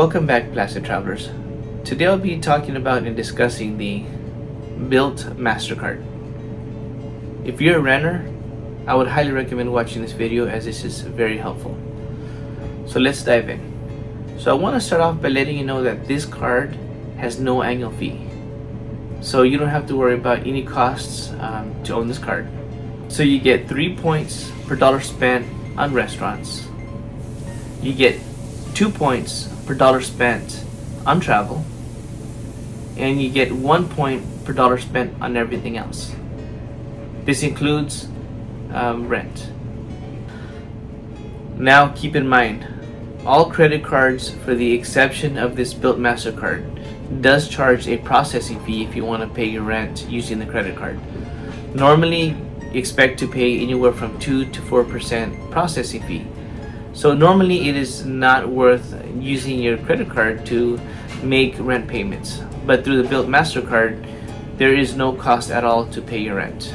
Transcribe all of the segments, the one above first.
Welcome back, Plastic Travelers. Today I'll be talking about and discussing the Bilt Mastercard. If you're a renter, I would highly recommend watching this video as this is very helpful. So let's dive in. So I want to start off by letting you know that this card has no annual fee. So you don't have to worry about any costs to own this card. So you get 3 points per dollar spent on restaurants. You get 2 points per dollar spent on travel. And you get 1 point per dollar spent on everything else. This includes rent. Now keep in mind, all credit cards, for the exception of this Bilt Mastercard, does charge a processing fee if you want to pay your rent using the credit card. Normally, expect to pay anywhere from 2 to 4% processing fee. So normally it is not worth using your credit card to make rent payments. But through the Bilt Mastercard, there is no cost at all to pay your rent.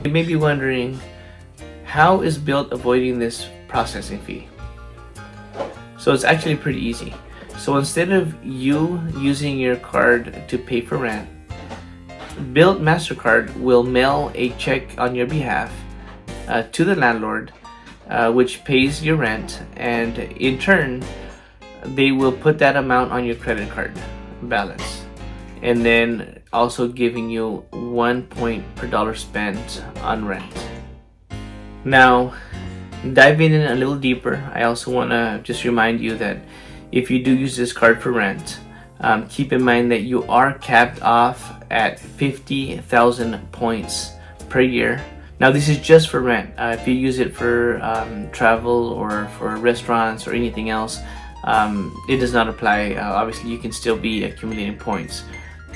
You may be wondering, how is Bilt avoiding this processing fee? So it's actually pretty easy. So instead of you using your card to pay for rent, Bilt Mastercard will mail a check on your behalf to the landlord, which pays your rent, and in turn they will put that amount on your credit card balance, and then also giving you 1 point per dollar spent on rent. Now, diving in a little deeper, I also want to just remind you that if you do use this card for rent, keep in mind that you are capped off at 50,000 points per year. Now this is just for rent. If you use it for travel or for restaurants or anything else, it does not apply. Obviously you can still be accumulating points.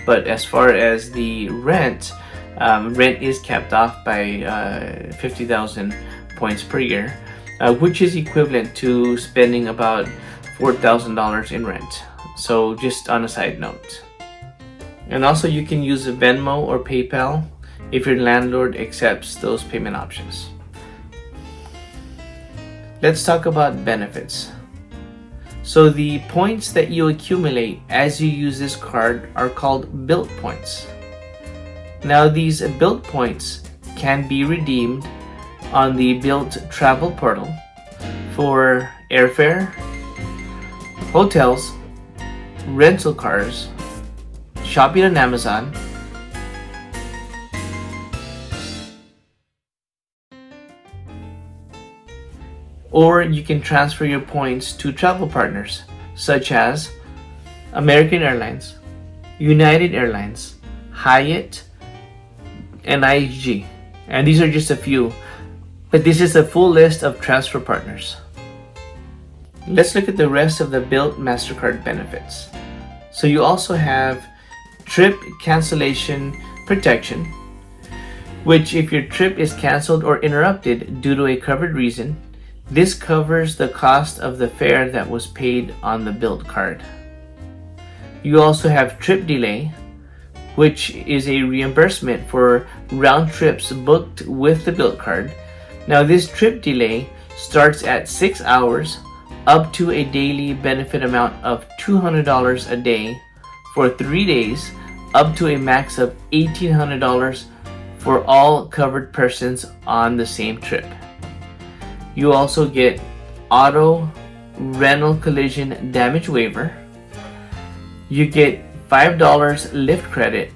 But as far as the rent, rent is capped off by 50,000 points per year, which is equivalent to spending about $4,000 in rent. So just on a side note. And also you can use a Venmo or PayPal if your landlord accepts those payment options. Let's talk about benefits. So the points that you accumulate as you use this card are called Bilt points. Now these Bilt points can be redeemed on the Bilt Travel portal for airfare, hotels, rental cars, shopping on Amazon, or you can transfer your points to travel partners such as American Airlines, United Airlines, Hyatt, and IHG. And these are just a few, but this is a full list of transfer partners. Let's look at the rest of the Bilt Mastercard benefits. So you also have trip cancellation protection, which if your trip is canceled or interrupted due to a covered reason, this covers the cost of the fare that was paid on the Bilt card. You also have trip delay, which is a reimbursement for round trips booked with the Bilt card. Now this trip delay starts at 6 hours up to a daily benefit amount of $200 a day for 3 days, up to a max of $1,800 for all covered persons on the same trip. You also get auto rental collision damage waiver. You get $5 lift credit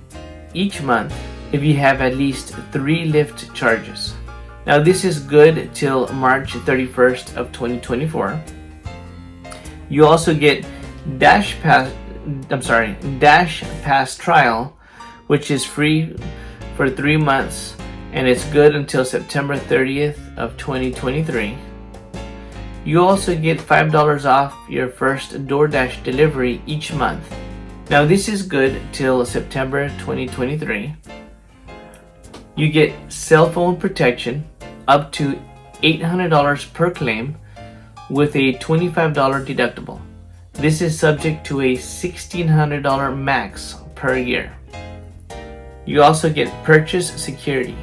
each month if you have at least 3 lift charges. Now this is good till March 31st of 2024. You also get Dash Pass trial, which is free for 3 months, and it's good until September 30th of 2023. You also get $5 off your first DoorDash delivery each month. Now this is good till September 2023. You get cell phone protection up to $800 per claim with a $25 deductible. This is subject to a $1,600 max per year. You also get purchase security.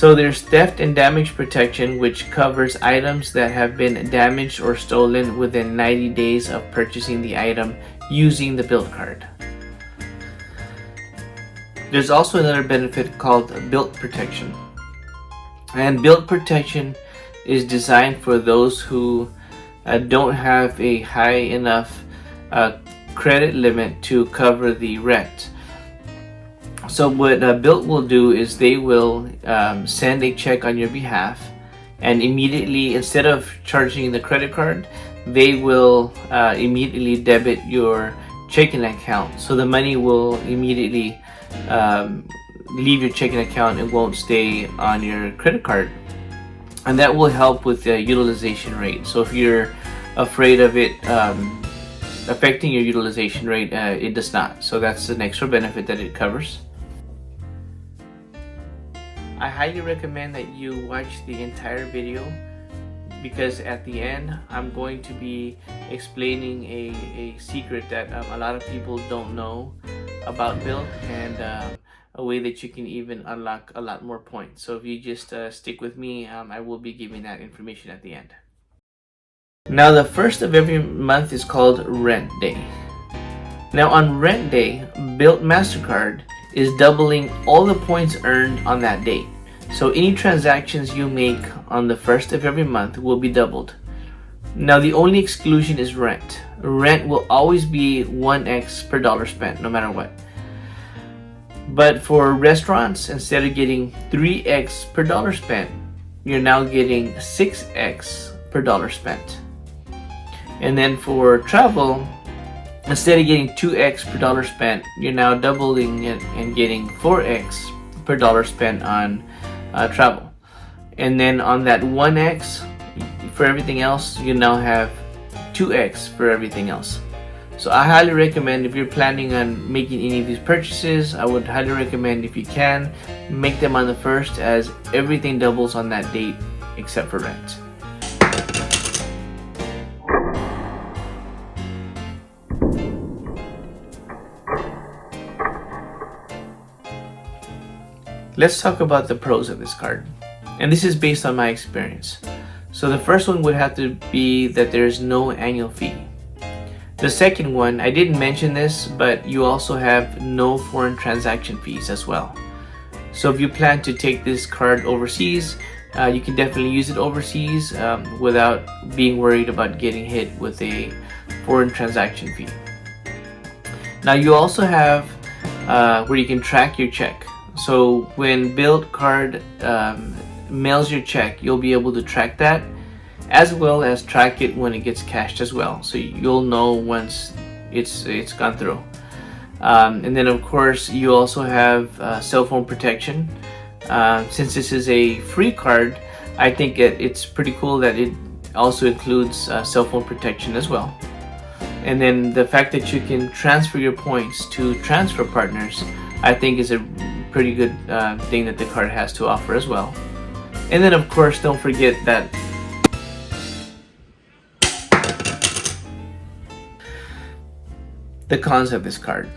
So there's theft and damage protection, which covers items that have been damaged or stolen within 90 days of purchasing the item using the Bilt card. There's also another benefit called Bilt protection. And Bilt protection is designed for those who don't have a high enough credit limit to cover the rent. So what Bilt will do is they will send a check on your behalf, and immediately, instead of charging the credit card, they will immediately debit your checking account. So the money will immediately leave your checking account and won't stay on your credit card. And that will help with the utilization rate. So if you're afraid of it affecting your utilization rate, it does not. So that's an extra benefit that it covers. I highly recommend that you watch the entire video, because at the end I'm going to be explaining a secret that a lot of people don't know about Bilt, and a way that you can even unlock a lot more points. So if you just stick with me, I will be giving that information at the end. Now, the first of every month is called Rent Day. Now on Rent Day, Bilt Mastercard is doubling all the points earned on that date. So any transactions you make on the first of every month will be doubled. Now the only exclusion is rent. Rent will always be 1x per dollar spent, no matter what. But for restaurants, instead of getting 3x per dollar spent, you're now getting 6x per dollar spent. And then for travel, instead of getting 2x per dollar spent, you're now doubling it and getting 4x per dollar spent on travel. And then on that 1x for everything else, you now have 2x for everything else. So I highly recommend, if you're planning on making any of these purchases, I would highly recommend, if you can, make them on the first, as everything doubles on that date except for rent. Let's talk about the pros of this card. And this is based on my experience. So the first one would have to be that there's no annual fee. The second one, I didn't mention this, but you also have no foreign transaction fees as well. So if you plan to take this card overseas, you can definitely use it overseas without being worried about getting hit with a foreign transaction fee. Now you also have where you can track your check. So when Bilt card mails your check, you'll be able to track that, as well as track it when it gets cashed as well. So you'll know once it's gone through. And then of course you also have cell phone protection. Since this is a free card, I think it's pretty cool that it also includes cell phone protection as well. And then the fact that you can transfer your points to transfer partners, I think is a pretty good thing that the card has to offer as well. And then of course, don't forget that the cons of this card.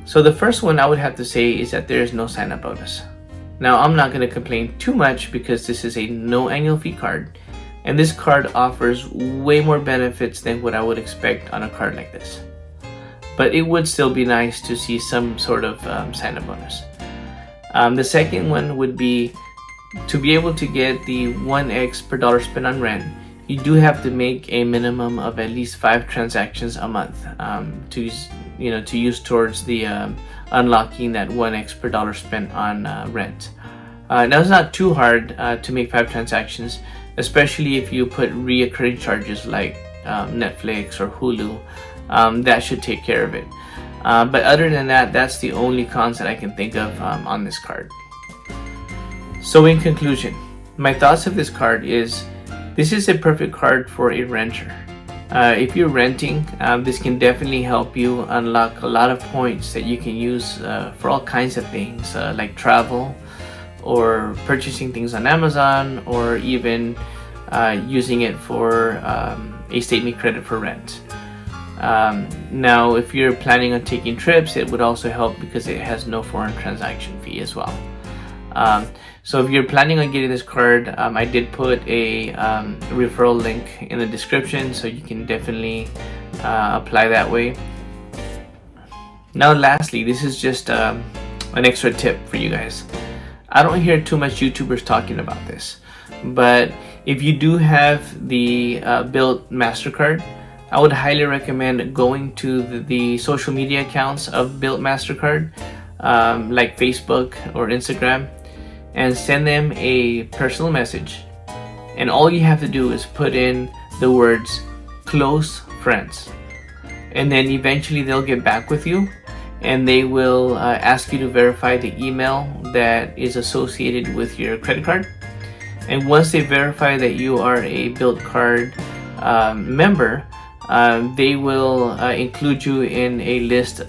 So the first one I would have to say is that there is no sign-up bonus. Now I'm not going to complain too much, because this is a no annual fee card, and this card offers way more benefits than what I would expect on a card like this. But it would still be nice to see some sort of sign-up bonus. The second one would be, to be able to get the 1x per dollar spent on rent, you do have to make a minimum of at least 5 transactions a month to use towards the unlocking that 1x per dollar spent on rent. Now it's not too hard to make 5 transactions, especially if you put reoccurring charges like Netflix or Hulu. That should take care of it. But other than that, that's the only cons that I can think of on this card. So in conclusion, my thoughts of this card is, this is a perfect card for a renter. If you're renting, this can definitely help you unlock a lot of points that you can use for all kinds of things, like travel, or purchasing things on Amazon, or even using it for a statement credit for rent. Now if you're planning on taking trips, it would also help because it has no foreign transaction fee as well. So if you're planning on getting this card, I did put a referral link in the description, so you can definitely apply that way. Now lastly, this is just an extra tip for you guys. I don't hear too much YouTubers talking about this, but if you do have the Bilt Mastercard, I would highly recommend going to the social media accounts of Bilt Mastercard, like Facebook or Instagram, and send them a personal message. And all you have to do is put in the words close friends, and then eventually they'll get back with you, and they will ask you to verify the email that is associated with your credit card. And once they verify that you are a Bilt card member, they will include you in a list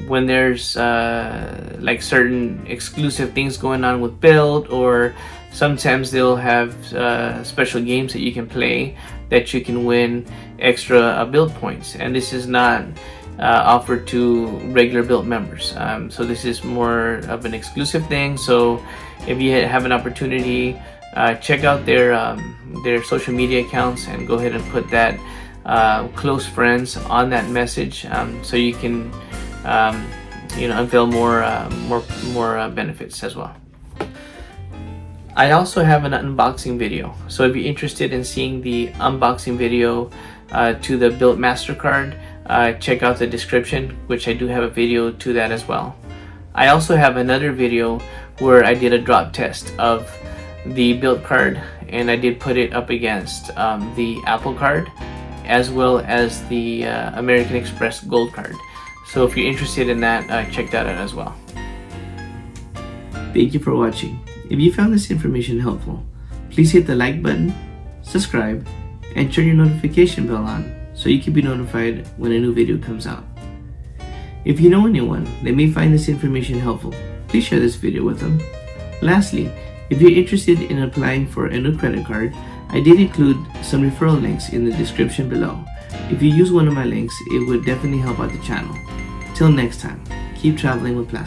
when there's like certain exclusive things going on with Bilt, or sometimes they'll have special games that you can play that you can win extra Bilt points, and this is not offered to regular Bilt members. So this is more of an exclusive thing. So if you have an opportunity, check out their social media accounts and go ahead and put that close friends on that message, so you can unveil more benefits as well. I also have an unboxing video, so if you're interested in seeing the unboxing video to the Bilt Mastercard, check out the description, which I do have a video to that as well. I also have another video where I did a drop test of the Bilt card, and I did put it up against the Apple card as well as the American Express Gold card. So if you're interested in that, check that out as well. Thank you for watching. If you found this information helpful, please hit the like button, subscribe, and turn your notification bell on so you can be notified when a new video comes out. If you know anyone that may find this information helpful, please share this video with them. Lastly, if you're interested in applying for a new credit card, I did include some referral links in the description below. If you use one of my links, it would definitely help out the channel. Till next time, keep traveling with Plastic.